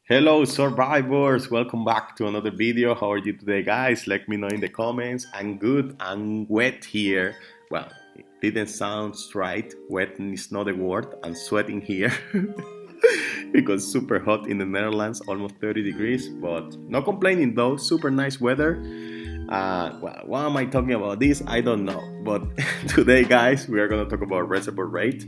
Hello survivors, welcome back to another video. How are you today guys? Let me know in the comments. I'm good, I'm wet here. Well, it didn't sound right, wet is not a word. I'm sweating here because super hot in the Netherlands, almost 30 degrees, but no complaining though, super nice weather. Well, why am I talking about this? I don't know. But today, guys, we are going to talk about reservoir rate.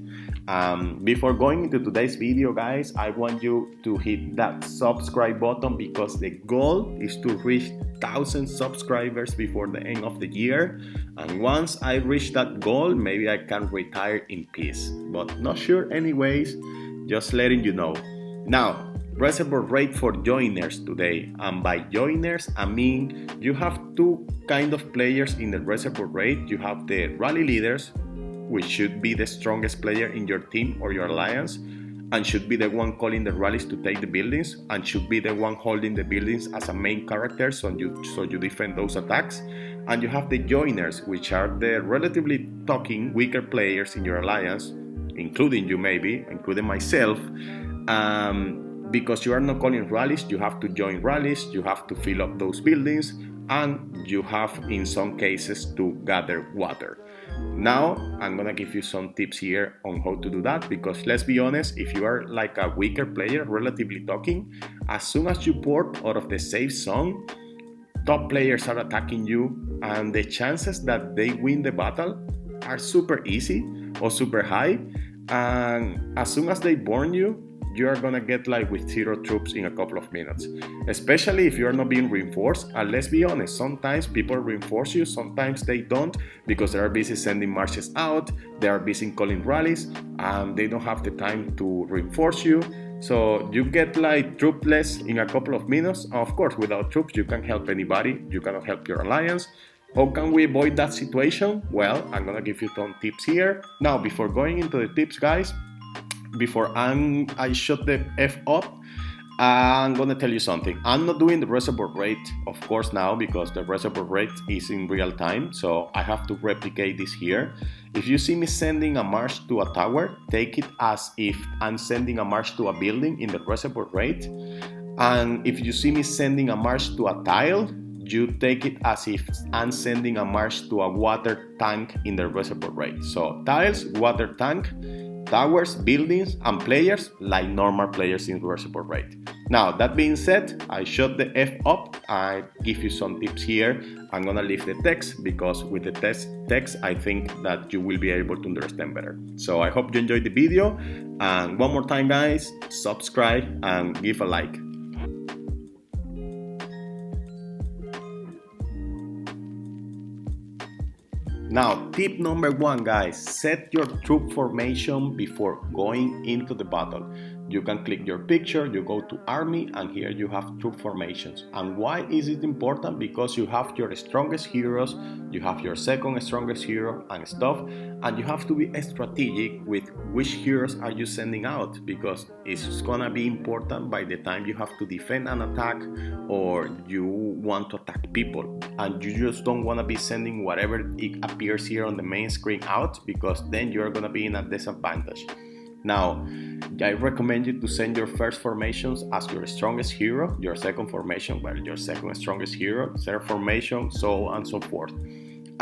Before going into today's video, guys, I want you to hit that subscribe button because the goal is to reach 1,000 subscribers before the end of the year. And once I reach that goal, maybe I can retire in peace. But not sure anyways, just letting you know. Now, reservoir rate for joiners today, and by joiners I mean you have two kind of players in the reservoir rate. You have the rally leaders, which should be the strongest player in your team or your alliance and should be the one calling the rallies to take the buildings and should be the one holding the buildings as a main character so you defend those attacks. And you have the joiners, which are the relatively talking weaker players in your alliance, including you maybe, including myself. Because you are not calling rallies, you have to join rallies, you have to fill up those buildings, and you have in some cases to gather water. Now I'm gonna give you some tips here on how to do that, because let's be honest, if you are like a weaker player, relatively talking, as soon as you port out of the safe zone, top players are attacking you and the chances that they win the battle are super easy or super high. And as soon as they burn you, you are gonna get like with 0 troops in a couple of minutes, especially if you are not being reinforced. And let's be honest, sometimes people reinforce you, sometimes they don't, because they are busy sending marches out, they are busy calling rallies, and they don't have the time to reinforce you. So you get like troopless in a couple of minutes. Of course, without troops you can't help anybody, you cannot help your alliance. How can we avoid that situation? Well, I'm gonna give you some tips here. Now, before going into the tips, guys, before I shut the F up, I'm gonna tell you something. I'm not doing the reservoir rate, of course, now because the reservoir rate is in real time, so I have to replicate this here. If you see me sending a march to a tower, take it as if I'm sending a march to a building in the reservoir rate. And if you see me sending a march to a tile, you take it as if I'm sending a march to a water tank in the reservoir rate. So tiles, water tank, towers, buildings, and players like normal players in reservoir rate. Now, that being said, I shut the F up. I give you some tips here. I'm gonna leave the text because with the text, I think that you will be able to understand better. So I hope you enjoyed the video. And one more time, guys, subscribe and give a like. Now, tip number 1, guys, set your troop formation before going into the battle. You can click your picture, you go to army, and here you have troop formations. And why is it important? Because you have your strongest heroes, you have your second strongest hero and stuff, and you have to be strategic with which heroes are you sending out, because it's gonna be important by the time you have to defend an attack or you want to attack people, and you just don't want to be sending whatever it appears here on the main screen out, because then you're gonna be in a disadvantage. Now, I recommend you to send your first formations as your strongest hero, your second formation, well, your second strongest hero, third formation, so on and so forth.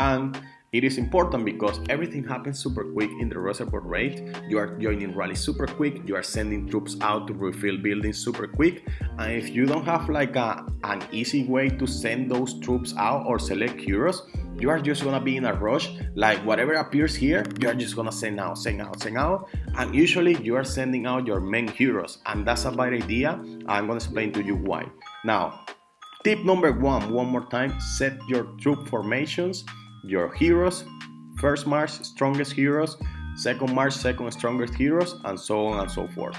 And it is important because everything happens super quick in the reservoir rate. You are joining rallies super quick, you are sending troops out to refill buildings super quick, and if you don't have like an easy way to send those troops out or select heroes, you are just gonna be in a rush, like whatever appears here, you are just gonna send out, and usually you are sending out your main heroes, and that's a bad idea. I'm gonna explain to you why. Now, tip number 1, one more time, set your troop formations, your heroes, first march, strongest heroes, second march, second strongest heroes, and so on and so forth.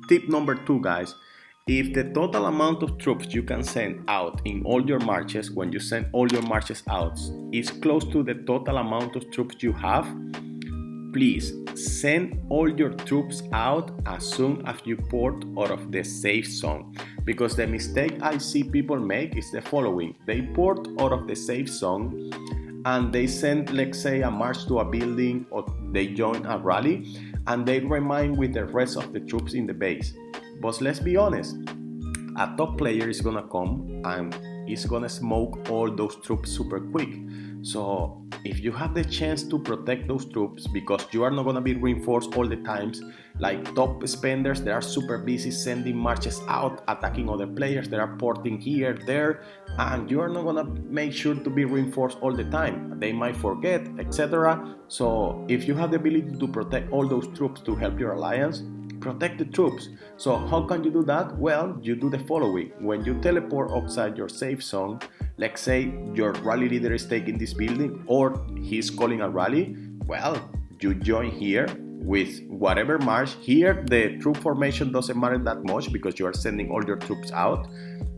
Tip number 2, guys, if the total amount of troops you can send out in all your marches, when you send all your marches out, is close to the total amount of troops you have, please send all your troops out as soon as you port out of the safe zone, because the mistake I see people make is the following: they port out of the safe zone and they send, let's say, a march to a building, or they join a rally, and they remain with the rest of the troops in the base. But let's be honest, a top player is gonna come and is gonna smoke all those troops super quick. So if you have the chance to protect those troops, because you are not gonna be reinforced all the times, like top spenders, they are super busy sending marches out, attacking other players, they are porting here, there, and you are not gonna make sure to be reinforced all the time. They might forget, etc. So if you have the ability to protect all those troops to help your alliance, protect the troops. So how can you do that? Well, you do the following. When you teleport outside your safe zone, let's say your rally leader is taking this building or he's calling a rally, well, you join here with whatever march. Here the troop formation doesn't matter that much because you are sending all your troops out.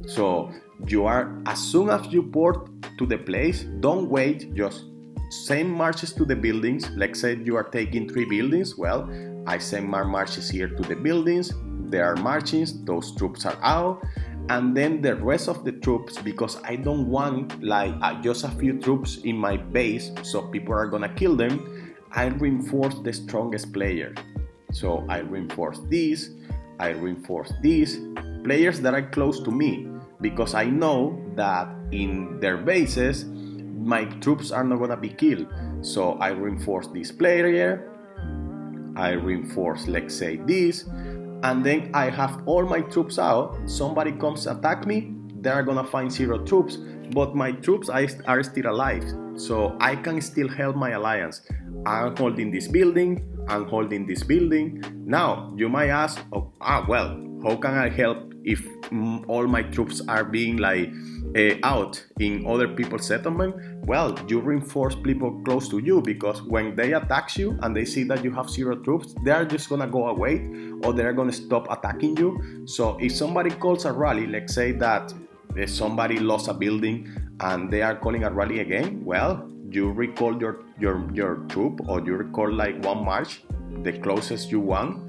So you are, as soon as you port to the place, don't wait, just send marches to the buildings. Let's say you are taking 3 buildings, well, I send my marches here to the buildings, they are marching, those troops are out, and then the rest of the troops, because I don't want like just a few troops in my base so people are gonna kill them, I reinforce the strongest player. So I reinforce these, I reinforce these players that are close to me, because I know that in their bases my troops are not gonna be killed. So I reinforce this player, I reinforce, let's say, this, and then I have all my troops out. Somebody comes attack me, they're gonna find 0 troops, but my troops are still alive, so I can still help my alliance. I'm holding this building, I'm holding this building. Now you might ask, well, how can I help if all my troops are being like out in other people's settlement? Well, you reinforce people close to you, because when they attack you and they see that you have 0 troops, they are just gonna go away or they're gonna stop attacking you. So if somebody calls a rally, let's say that somebody lost a building and they are calling a rally again, well, you recall your troop, or you recall like one march, the closest you want,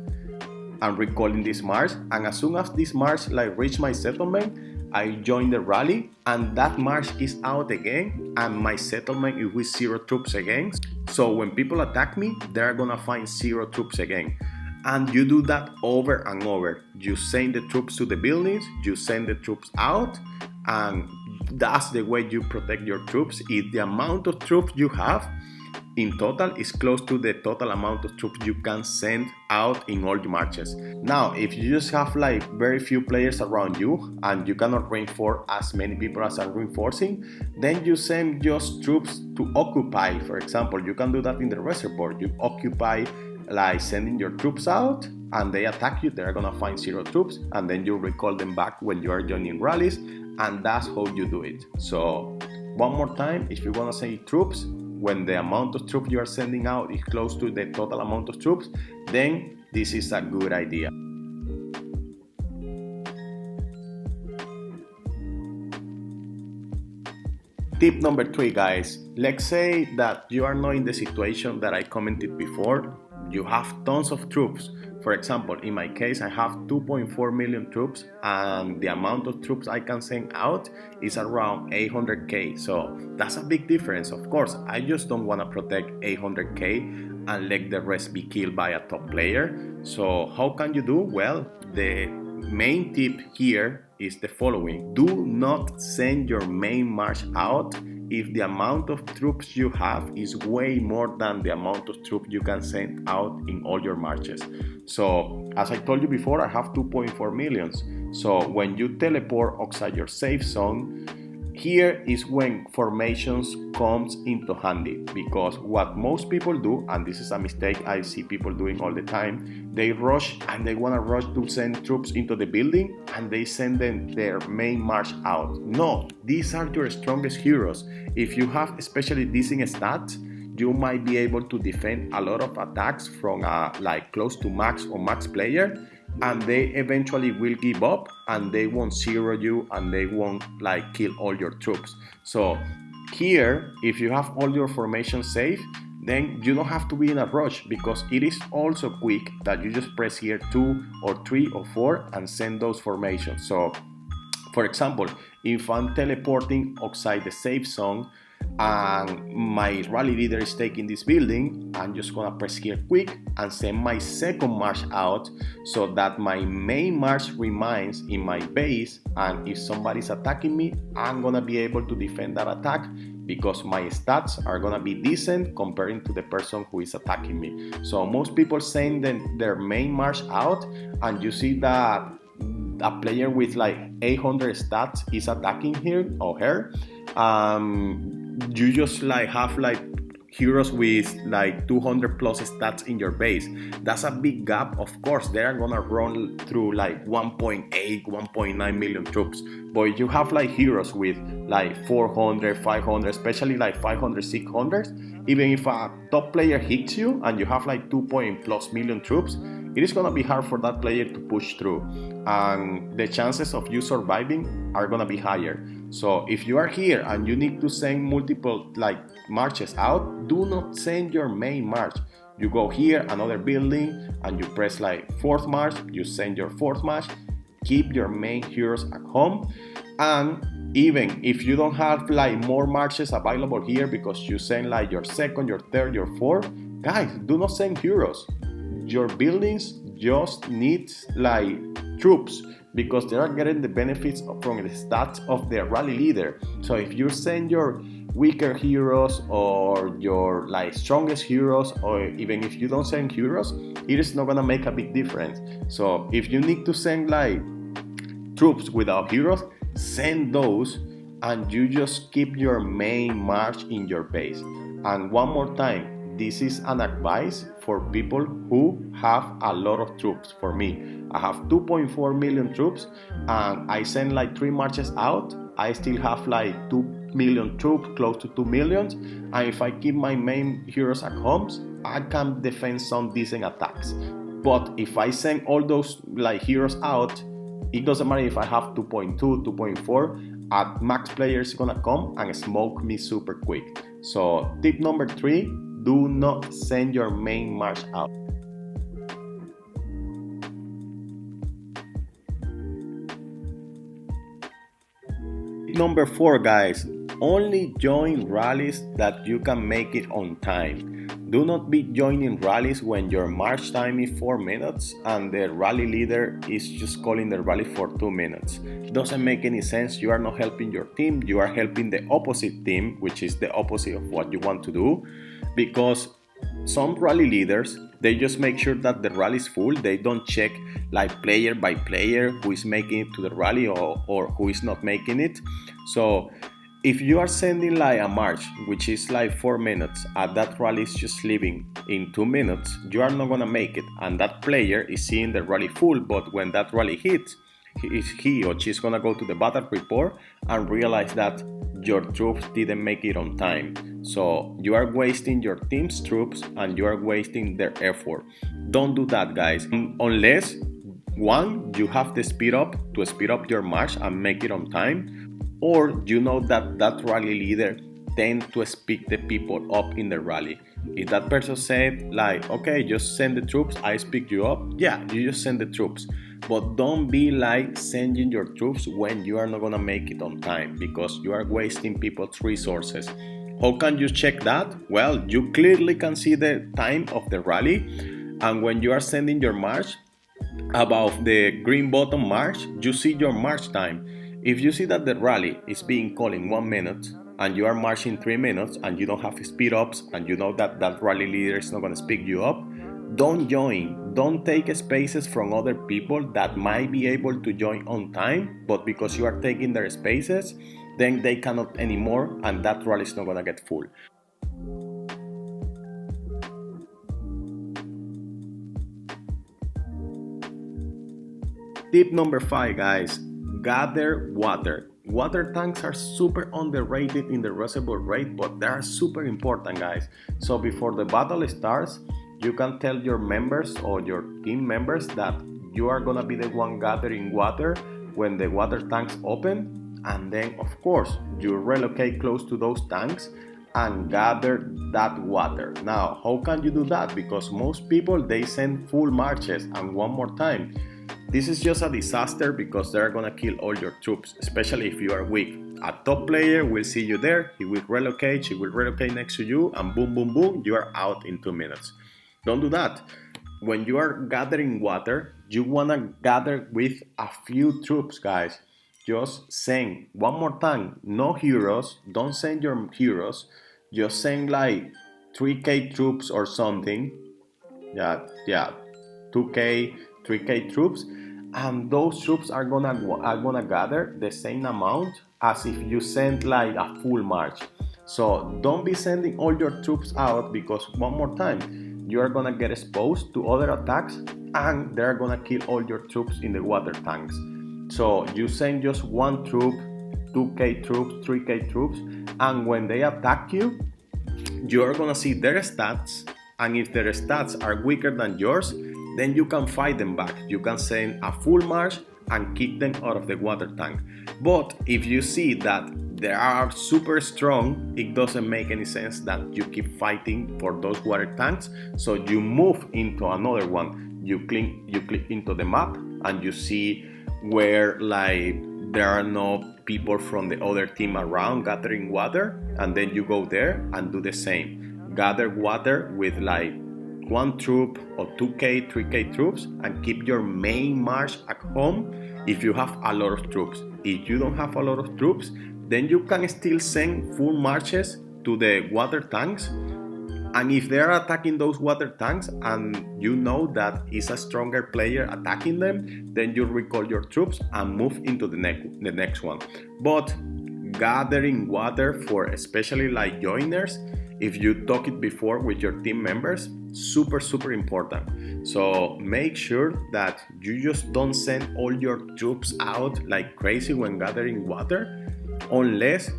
and recalling this march, and as soon as this march like reach my settlement, I join the rally, and that march is out again, and my settlement is with 0 troops again. So when people attack me, they're gonna find 0 troops again. And you do that over and over. You send the troops to the buildings, you send the troops out, and that's the way you protect your troops. If the amount of troops you have in total is close to the total amount of troops you can send out in all your marches. Now, if you just have like very few players around you and you cannot reinforce as many people as are reinforcing, then you send just troops to occupy. For example, you can do that in the reservoir. You occupy, like sending your troops out, and they attack you, they're gonna find 0 troops, and then you recall them back when you are joining rallies, and that's how you do it. So one more time, if you wanna send troops, when the amount of troops you are sending out is close to the total amount of troops, then this is a good idea. Tip number 3, guys. Let's say that you are not in the situation that I commented before. You have tons of troops. For example, in my case, I have 2.4 million troops, and the amount of troops I can send out is around 800k. So that's a big difference. Of course, I just don't want to protect 800k and let the rest be killed by a top player. So how can you do? Well, the main tip here is the following. Do not send your main march out if the amount of troops you have is way more than the amount of troops you can send out in all your marches. So as I told you before, I have 2.4 millions. So when you teleport outside your safe zone, here is when formations comes into handy, because what most people do, and this is a mistake I see people doing all the time, they rush and they want to rush to send troops into the building and they send them their main march out. No, these are your strongest heroes. If you have especially decent stats, you might be able to defend a lot of attacks from a like close to max or max player, and they eventually will give up and they won't zero you and they won't like kill all your troops. So here, if you have all your formations safe, then you don't have to be in a rush, because it is also quick that you just press here 2 or 3 or 4 and send those formations. So for example, if I'm teleporting outside the safe zone and my rally leader is taking this building, I'm just gonna press here quick and send my second march out so that my main march remains in my base, and if somebody's attacking me, I'm gonna be able to defend that attack because my stats are gonna be decent comparing to the person who is attacking me. So most people send their main march out, and you see that a player with like 800 stats is attacking here or her. You just like have like heroes with like 200 plus stats in your base. That's a big gap. Of course, they are gonna run through like 1.8, 1.9 million troops. But if you have like heroes with like 400, 500, especially like 500, 600, even if a top player hits you and you have like 2+ million troops, it is gonna be hard for that player to push through, and the chances of you surviving are gonna be higher. So if you are here and you need to send multiple like marches out, do not send your main march. You go here, another building, and you press like fourth march, you send your fourth march, keep your main heroes at home. And even if you don't have like more marches available here because you send like your second, your third, your fourth, guys, do not send heroes. Your buildings just need like troops because they are getting the benefits from the stats of the rally leader. So if you send your weaker heroes or your like strongest heroes, or even if you don't send heroes, it is not gonna make a big difference. So if you need to send like troops without heroes, send those, and you just keep your main march in your base. And one more time, this is an advice for people who have a lot of troops. For me, I have 2.4 million troops and I send like 3 marches out. I still have like 2 million troops, close to 2 million. And if I keep my main heroes at homes, I can defend some decent attacks. But if I send all those like heroes out, it doesn't matter if I have 2.2, 2.4, a max player is gonna come and smoke me super quick. So tip number 3, do not send your main march out. Number 4, guys, only join rallies that you can make it on time. Do not be joining rallies when your march time is 4 minutes and the rally leader is just calling the rally for 2 minutes. Doesn't make any sense. You are not helping your team, you are helping the opposite team, which is the opposite of what you want to do. Because some rally leaders, they just make sure that the rally is full. They don't check like player by player who is making it to the rally or who is not making it. So if you are sending like a march which is like 4 minutes and that rally is just leaving in 2 minutes, you are not gonna make it, and that player is seeing the rally full, but when that rally hits, he or she is gonna go to the battle report and realize that your troops didn't make it on time. So you are wasting your team's troops and you are wasting their effort. Don't do that, guys, unless one, you have the speed up to speed up your march and make it on time, or you know that that rally leader tend to speed the people up in the rally. If that person said like, okay, just send the troops, I speed you up, yeah, you just send the troops. But don't be like sending your troops when you are not gonna make it on time, because you are wasting people's resources. How can you check that? Well, you clearly can see the time of the rally, and when you are sending your march, above the green button march, you see your march time. If you see that the rally is being called in 1 minute and you are marching 3 minutes and you don't have speed ups and you know that that rally leader is not going to speed you up, don't join. Don't take spaces from other people that might be able to join on time, but because you are taking their spaces, then they cannot anymore and that rally is not going to get full. Tip number 5, guys, gather water. Water tanks are super underrated in the reservoir raid, but they are super important, guys. So before the battle starts, you can tell your members or your team members that you are gonna be the one gathering water when the water tanks open, and then of course you relocate close to those tanks and gather that water. Now, how can you do that? Because most people, they send full marches, and one more time, this is just a disaster because they're gonna kill all your troops, especially if you are weak. a top player will see you there, he will relocate, she will relocate next to you, and boom, boom, boom, you are out in 2 minutes. Don't do that. When you are gathering water, you want to gather with a few troops, guys. Just send, one more time, no heroes, don't send your heroes, just send like 3k troops or something. Yeah, 2k, 3k troops, and those troops are gonna gather the same amount as if you send like a full march. So don't be sending all your troops out, because one more time you are gonna get exposed to other attacks and they're gonna kill all your troops in the water tanks. So you send just one troop, 2k troops, 3k troops, and when they attack you, you're gonna see their stats, and if their stats are weaker than yours, then you can fight them back. You can send a full march and kick them out of the water tank. But if you see that they are super strong, it doesn't make any sense that you keep fighting for those water tanks. So you move into another one. You click into the map and you see where like there are no people from the other team around gathering water, and then you go there and do the same. Gather water with like one troop or 2k, 3k troops, and keep your main march at home if you have a lot of troops. If you don't have a lot of troops, then you can still send full marches to the water tanks, and if they are attacking those water tanks and you know that it's a stronger player attacking them, then you recall your troops and move into the next one. But gathering water for especially like joiners, if you talk it before with your team members, super important. So make sure that you just don't send all your troops out like crazy when gathering water, unless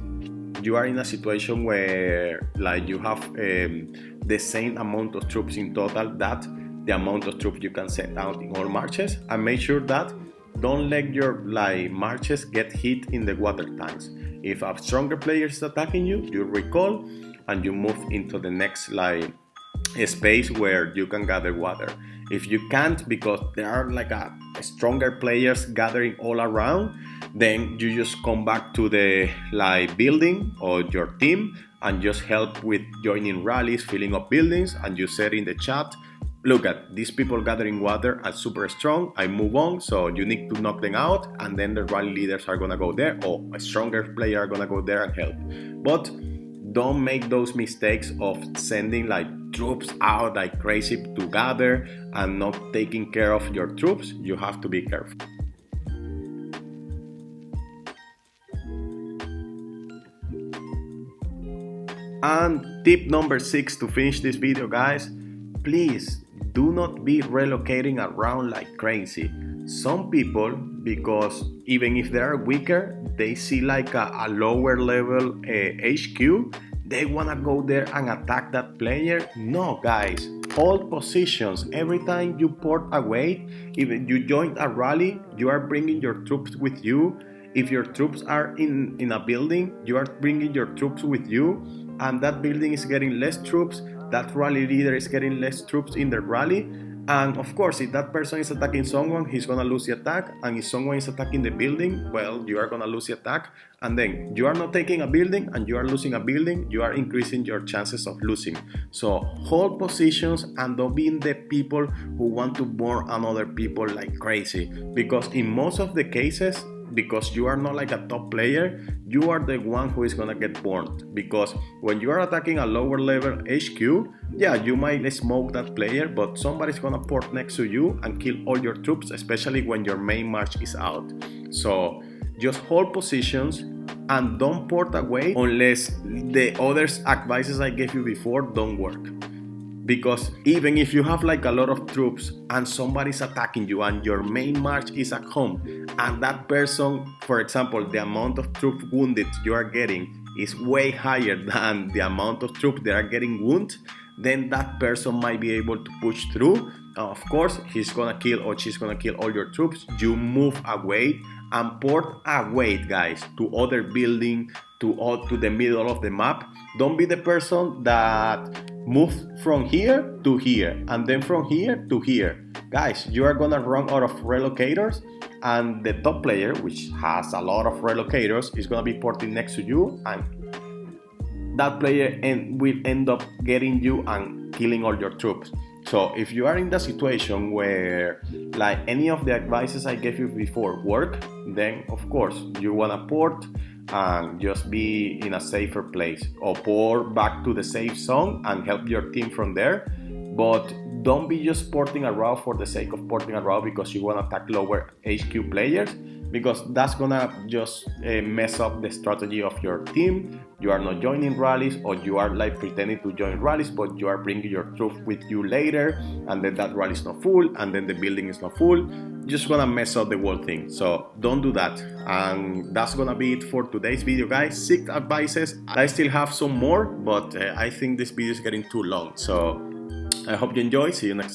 you are in a situation where like you have the same amount of troops in total, that the amount of troops you can send out in all marches. And make sure that don't let your like marches get hit in the water tanks. If a stronger player is attacking you, you recall and you move into the next like space where you can gather water. If you can't, because there are like stronger players gathering all around, then you just come back to the like building or your team and just help with joining rallies, filling up buildings, and you said in the chat, look at these people gathering water are super strong, I move on, so you need to knock them out, and then the rally leaders are gonna go there, or a stronger player are gonna go there and help. But don't make those mistakes of sending like troops out like crazy to gather and not taking care of your troops. You have to be careful. And tip number 6 to finish this video, guys, please do not be relocating around like crazy. Some people, because even if they are weaker, they see like a lower level HQ, they want to go there and attack that player. No, guys, hold positions. Every time you port away, even you join a rally, you are bringing your troops with you. If your troops are in a building, you are bringing your troops with you, and that building is getting less troops, that rally leader is getting less troops in the rally. And of course, if that person is attacking someone, he's gonna lose the attack, and if someone is attacking the building, well, you are gonna lose the attack, and then you are not taking a building and you are losing a building, you are increasing your chances of losing. So hold positions and don't be the people who want to burn another people like crazy, because in most of the cases, because you are not like a top player, you are the one who is gonna get burned. Because when you are attacking a lower level HQ, yeah, you might smoke that player, but somebody's gonna port next to you and kill all your troops, especially when your main march is out. So just hold positions and don't port away unless the other advices I gave you before don't work. Because even if you have like a lot of troops and somebody's attacking you and your main march is at home, and that person, for example, the amount of troops wounded you are getting is way higher than the amount of troops that are getting wounded, then that person might be able to push through. Of course, he's gonna kill or she's gonna kill all your troops. You move away and port away, guys, to other building, to the middle of the map. Don't be the person that moves from here to here and then from here to here. Guys, you are gonna run out of relocators and the top player, which has a lot of relocators, is going to be porting next to you, and that player will end up getting you and killing all your troops. So if you are in the situation where like any of the advices I gave you before work, then of course you want to port and just be in a safer place, or port back to the safe zone and help your team from there. But don't be just porting a route for the sake of porting a route because you want to attack lower HQ players, because that's gonna just mess up the strategy of your team. You are not joining rallies, or you are like pretending to join rallies, but you are bringing your troops with you later, and then that rally is not full, and then the building is not full. Just gonna mess up the whole thing. So don't do that. And that's gonna be it for today's video, guys. 6 advices. I still have some more, but I think this video is getting too long. So I hope you enjoy. See you next time.